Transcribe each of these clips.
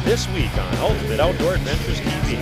this week on Ultimate Outdoor Adventures TV.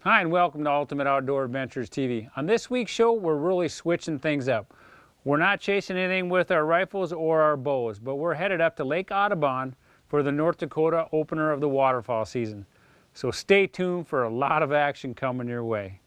Hi, and welcome to Ultimate Outdoor Adventures TV. On this week's show, we're really switching things up. We're not chasing anything with our rifles or our bows, but we're headed up to Lake Audubon for the North Dakota opener of the waterfowl season. So stay tuned for a lot of action coming your way.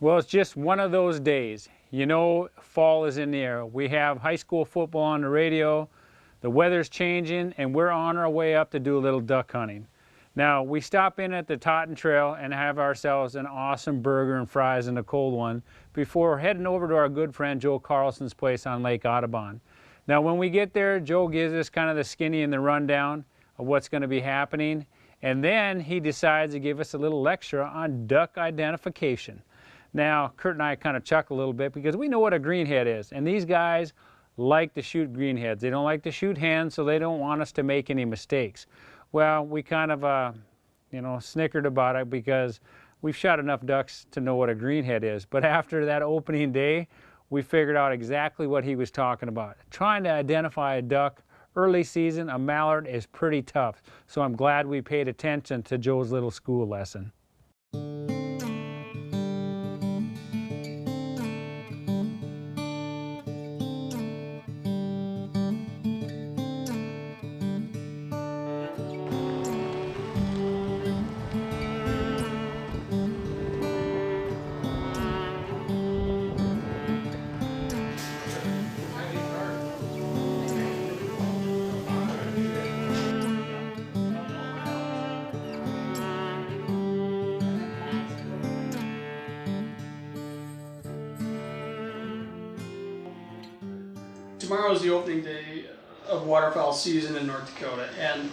Well, it's just one of those days. You know, fall is in the air. We have high school football on the radio, the weather's changing, and we're on our way up to do a little duck hunting. Now, we stop in at the Totten Trail and have ourselves an awesome burger and fries and a cold one before heading over to our good friend Joe Carlson's place on Lake Audubon. Now, when we get there, Joe gives us kind of the skinny and the rundown of what's going to be happening, and then he decides to give us a little lecture on duck identification. Now, Kurt and I kind of chuckle a little bit because we know what a greenhead is, and these guys like to shoot greenheads. They don't like to shoot hens, so they don't want us to make any mistakes. Well, we kind of, snickered about it because we've shot enough ducks to know what a greenhead is. But after that opening day, we figured out exactly what he was talking about. Trying to identify a duck early season, a mallard, is pretty tough. So I'm glad we paid attention to Joe's little school lesson. Tomorrow is the opening day of waterfowl season in North Dakota, and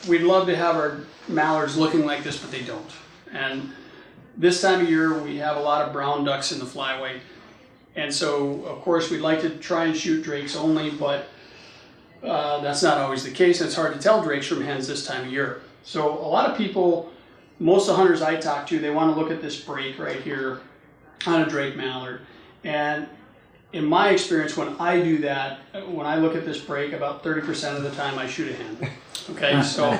we'd love to have our mallards looking like this, but they don't. And this time of year we have a lot of brown ducks in the flyway, and so of course we'd like to try and shoot drakes only, but that's not always the case. It's hard to tell drakes from hens this time of year. So a lot of people, most of the hunters I talk to, they want to look at this break right here on a drake mallard. And in my experience, when I do that, when I look at this break, about 30% of the time I shoot a hen. Okay, so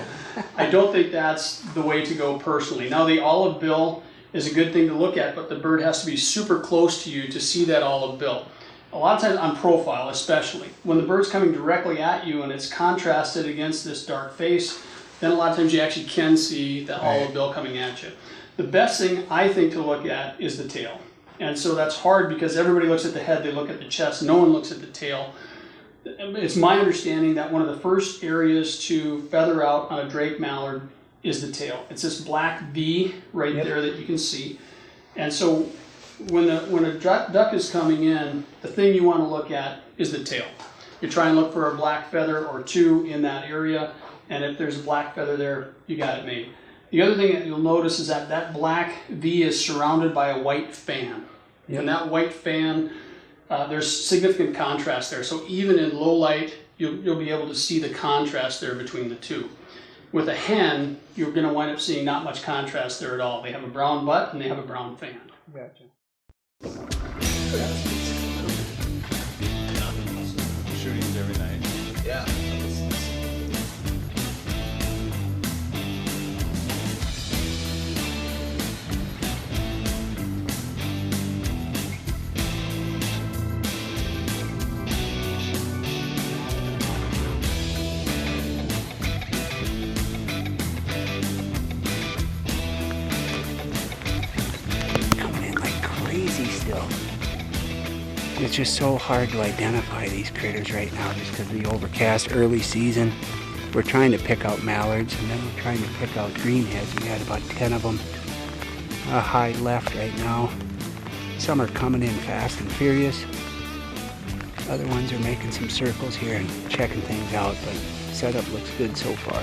I don't think that's the way to go personally. Now, the olive bill is a good thing to look at, but the bird has to be super close to you to see that olive bill. A lot of times on profile, especially, when the bird's coming directly at you and it's contrasted against this dark face, then a lot of times you actually can see the olive bill coming at you. The best thing I think to look at is the tail. And so that's hard because everybody looks at the head, they look at the chest, no one looks at the tail. It's my understanding that one of the first areas to feather out on a drake mallard is the tail. It's this black V right there that you can see. And so when a duck is coming in, the thing you want to look at is the tail. You try and look for a black feather or two in that area, and if there's a black feather there, you got it made. The other thing that you'll notice is that that black V is surrounded by a white fan. Yep. And that white fan, there's significant contrast there. So even in low light, you'll be able to see the contrast there between the two. With a hen, you're going to wind up seeing not much contrast there at all. They have a brown butt and they have a brown fan. Gotcha. Shootings every night. Yeah. girl. It's just so hard to identify these critters right now just because of the overcast early season. We're trying to pick out mallards, and then we're trying to pick out greenheads. We had about 10 of them high left right now. Some are coming in fast and furious. Other ones are making some circles here and checking things out, but setup looks good so far.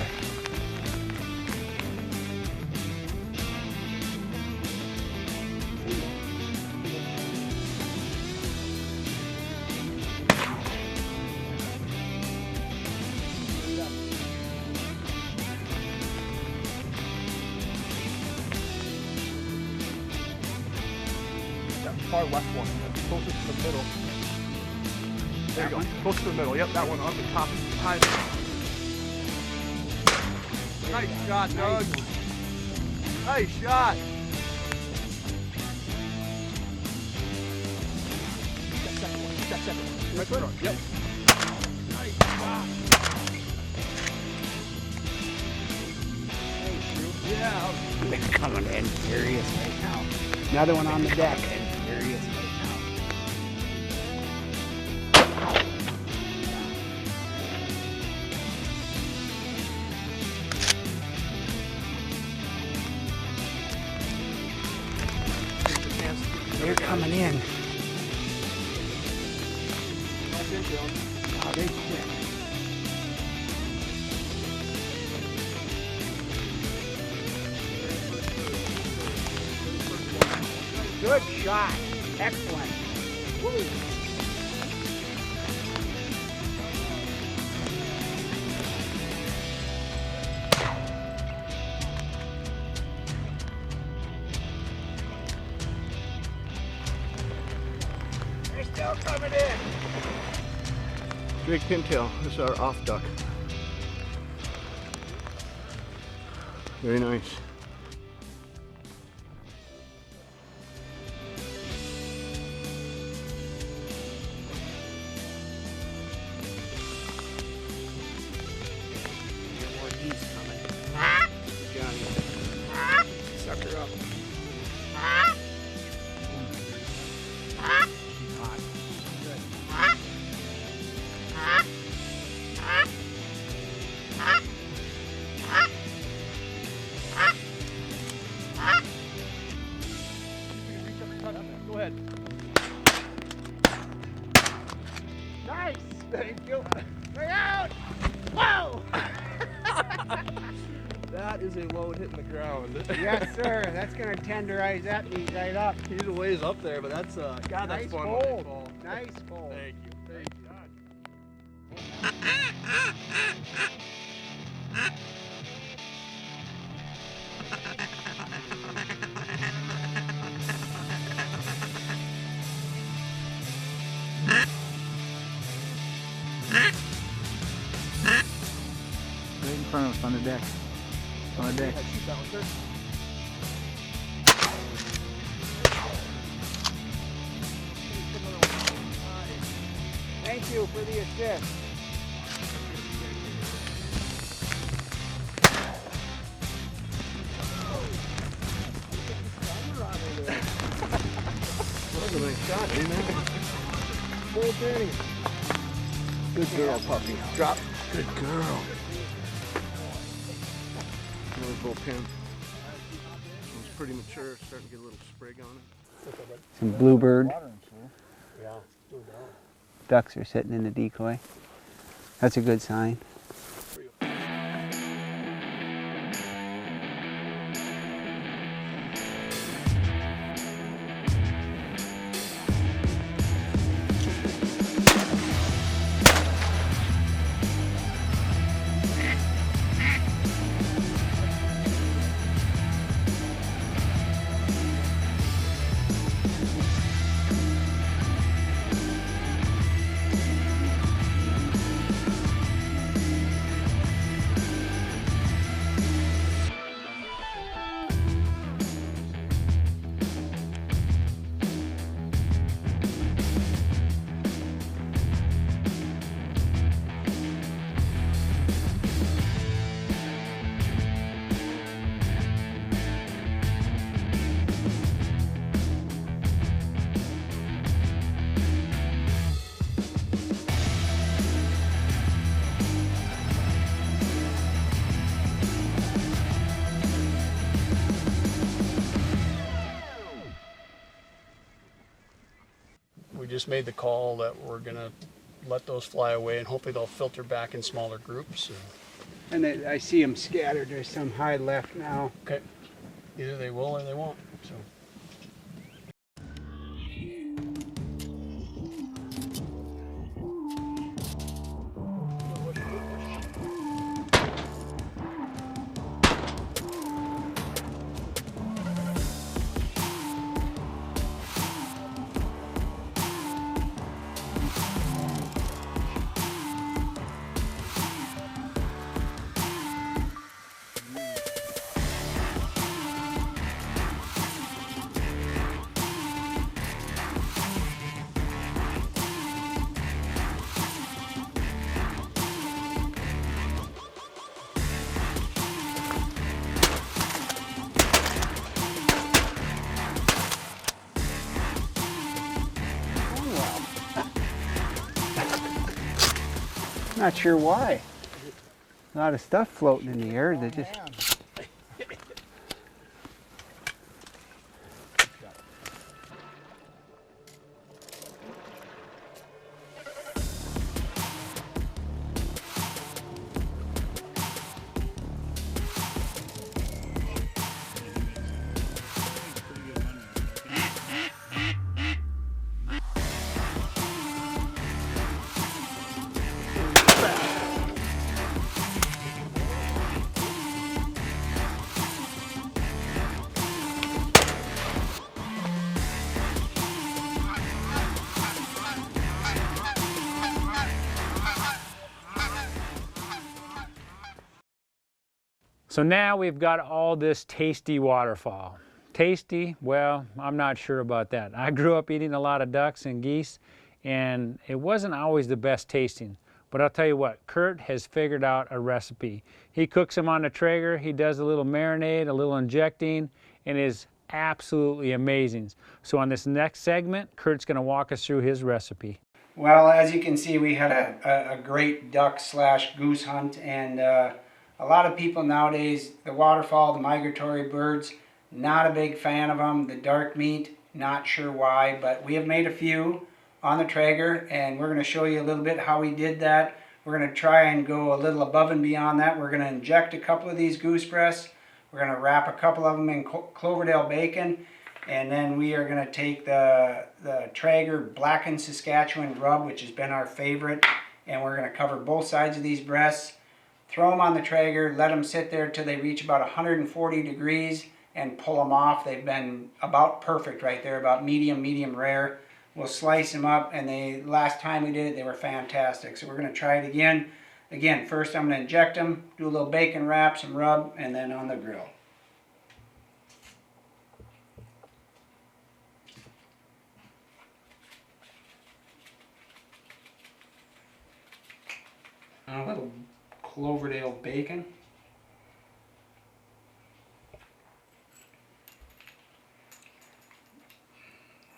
Far left one, closest to the middle. There you go, close to the middle. Yep, that one on the top. Behind. Nice shot, Doug. Nice shot. That second one. Right front. Yep. Nice shot. Yeah. They're coming in furious right now. Another one on the deck. Furious right now. They're coming in. Oh, they quit. Good shot. Excellent. Woo. They're still coming in. Drake pintail. This is our off duck. Very nice. Sucker up. Go ahead. Nice. Thank you. Look out! Whoa! That is a load hitting the ground. Yes, sir. That's gonna tenderize that meat right up. He's a ways up there, but that's God, that's Nice fun. hold. Nice hold. Thank you. Thank you. Right in front of us on the deck. On the deck. Shoot that one, sir. Thank you for the assist. That was a nice shot, man. Full Danny. Good girl, puppy. Drop. Good girl. Another bull pin. It was pretty mature, starting to get a little sprig on it. Some bluebird. Ducks are sitting in the decoy. That's a good sign. just made the call that we're gonna let those fly away, and hopefully they'll filter back in smaller groups. And I see them scattered. There's some high left now. Okay, either they will or they won't. So. Not sure why. A lot of stuff floating in the air. They just. So now we've got all this tasty waterfowl. Tasty? Well, I'm not sure about that. I grew up eating a lot of ducks and geese, and it wasn't always the best tasting. But I'll tell you what, Kurt has figured out a recipe. He cooks them on the Traeger, he does a little marinade, a little injecting, and it is absolutely amazing. So on this next segment, Kurt's gonna walk us through his recipe. Well, as you can see, we had a great duck/goose hunt, and a lot of people nowadays, the waterfowl, the migratory birds, not a big fan of them. The dark meat, not sure why, but we have made a few on the Traeger, and we're going to show you a little bit how we did that. We're going to try and go a little above and beyond that. We're going to inject a couple of these goose breasts. We're going to wrap a couple of them in Cloverdale bacon, and then we are going to take the Traeger blackened Saskatchewan rub, which has been our favorite, and we're going to cover both sides of these breasts. Throw them on the Traeger, let them sit there till they reach about 140 degrees and pull them off. They've been about perfect right there, about medium rare. We'll slice them up, and last time we did it, they were fantastic. So we're going to try it again. Again, first I'm going to inject them, do a little bacon wrap, some rub, and then on the grill. A little Cloverdale bacon.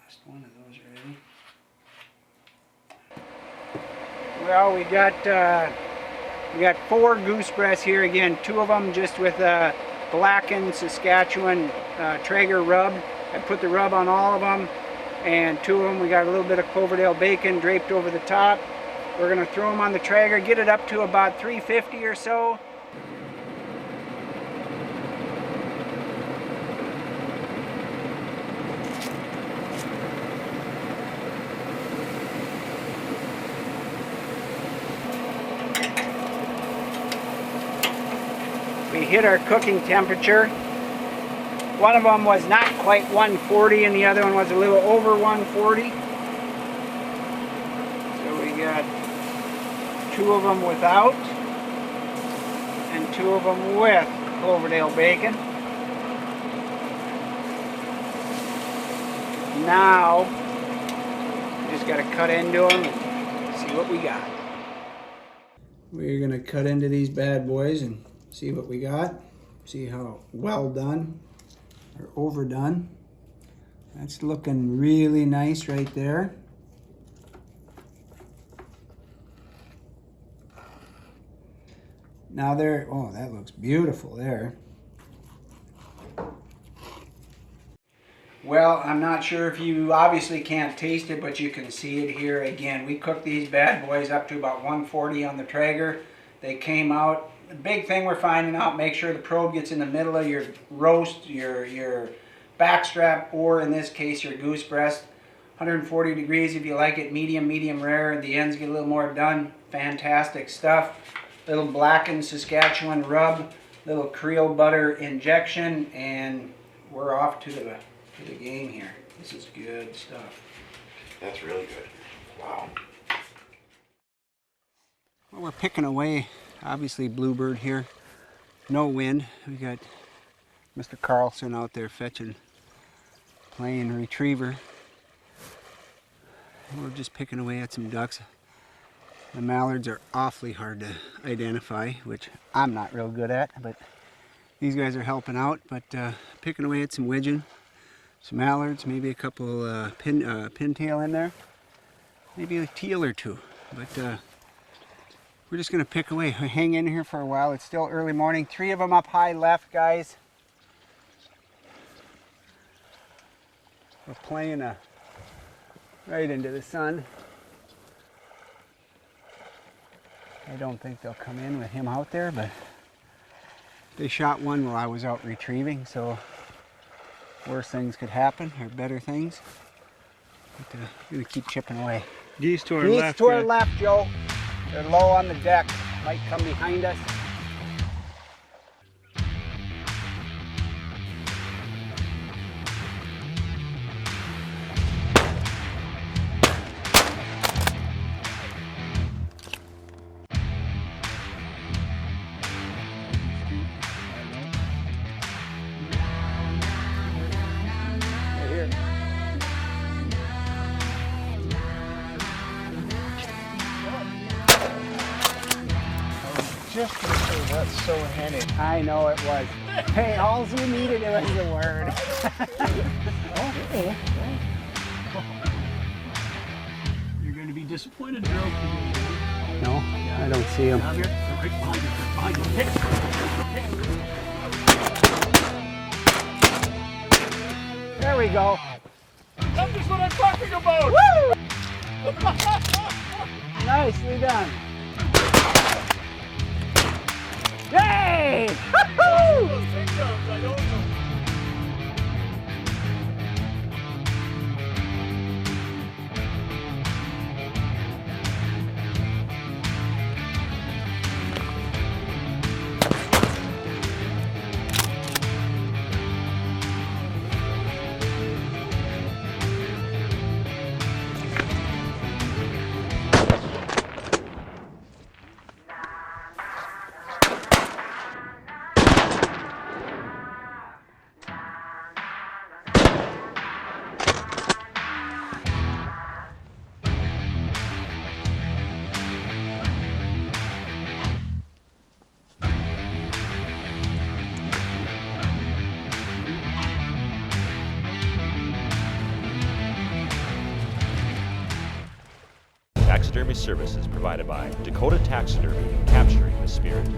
Last one of those already. Well, we got 4 goose breasts here. Again, 2 of them just with blackened Saskatchewan Traeger rub. I put the rub on all of them, and 2 of them we got a little bit of Cloverdale bacon draped over the top. We're going to throw them on the Traeger, get it up to about 350 or so. We hit our cooking temperature. One of them was not quite 140 and the other one was a little over 140. So we got 2 of them without and 2 of them with Cloverdale bacon. Now, we just got to cut into them and see what we got. We're going to cut into these bad boys and see what we got. See how well done or overdone. That's looking really nice right there. Now there, oh, that looks beautiful there. Well, I'm not sure if you obviously can't taste it, but you can see it here again. We cooked these bad boys up to about 140 on the Traeger. They came out. The big thing we're finding out, make sure the probe gets in the middle of your roast, your backstrap, or in this case your goose breast. 140 degrees if you like it medium, medium rare. The ends get a little more done. Fantastic stuff. Little blackened Saskatchewan rub, little Creole butter injection, and we're off to the game here. This is good stuff. That's really good. Wow. Well, we're picking away, obviously bluebird here. No wind. We got Mr. Carlson out there fetching, playing retriever. We're just picking away at some ducks. The mallards are awfully hard to identify, which I'm not real good at, but these guys are helping out. But picking away at some widgeon, some mallards, maybe a couple pintail in there, maybe a teal or two. But we're just gonna pick away. Hang in here for a while. It's still early morning. 3 of them up high left, guys. We're playing right into the sun. I don't think they'll come in with him out there, but they shot one while I was out retrieving, so worse things could happen, or better things. But I'm gonna keep chipping away. Geese to our Geese left. to our left, Joe. They're low on the deck. Might come behind us. Just to say, that's so handy. I know it was. Hey, all you needed was the word. You're going to be disappointed, Joe. No, I don't see him. Out here. Right behind you. Right behind you. Hit it. There we go. That's just what I'm talking about. Woo! Nicely done. Yay! Woo-hoo! Taxidermy services provided by Dakota Taxidermy, capturing the spirit.